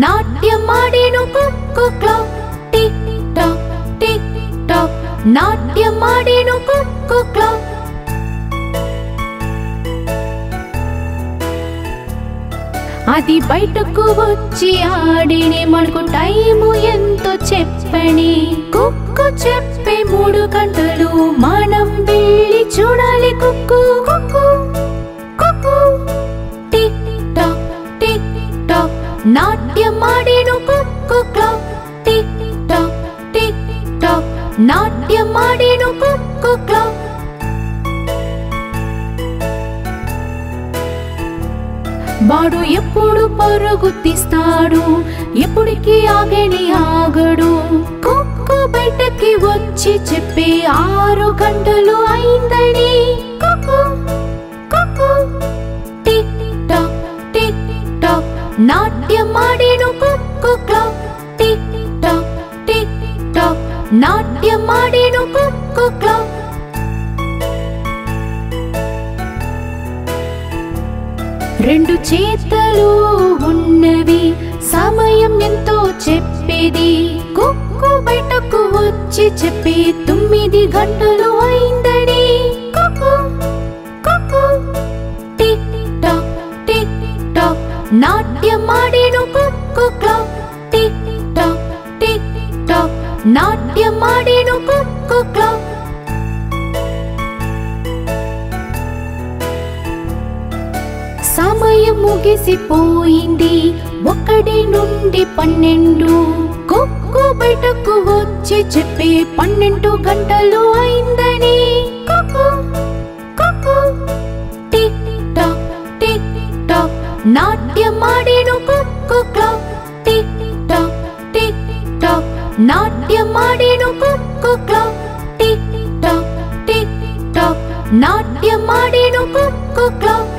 ನಾಟ್ಯಮಾಡೇನು cuckoo clock tick tock tick tock ನಾಟ್ಯಮಾಡೇನು cuckoo clock. అది బయటకు వచ్చి ఆడిని మనకు టైము ఎంతో చెప్పని కుక్కు చెప్పే 3 గంటలు మనం వెళ్ళి చూడాలి cuckoo cuckoo cuckoo tick tock tick tock నాట్యమాడేను cuckoo clock tick tock tick tock నాట్యమాడేను కుక్కు క్లాక్. వాడు ఎప్పుడు పరుగు తీస్తాడు ఎప్పుడికి ఆగని ఆగడు కుక్కు బయటకి వచ్చి చెప్పి 6 గంటలు అయిందని cuckoo cuckoo tick tock tick tock నాట్యమాడేను cuckoo clock tick tock tick tock నాట్యమాడేను కుక్కు క్లాక్. రెండు చేతలు ఉన్నవి సమయం ఎంతో చెప్పేది కుక్కు బయటకు వచ్చి చెప్పి 9 గంటలు అయిందని cuckoo cuckoo tick tock tick tock నాట్యమాడేను cuckoo clock tick tock tick tock నాట్యమాడేను కుక్కు క్లాక్. సమయం ముగిసిపోయింది 1 నుండి 12 కుక్కు బయటకు వచ్చి చెప్పి 12 గంటలు అయిందని cuckoo cuckoo tick tock tick tock నాట్యమాడేను cuckoo clock tick tock tick tock నాట్యమాడేను cuckoo clock tick tock tick tock నాట్యమాడేను కుక్కు క్లాక్.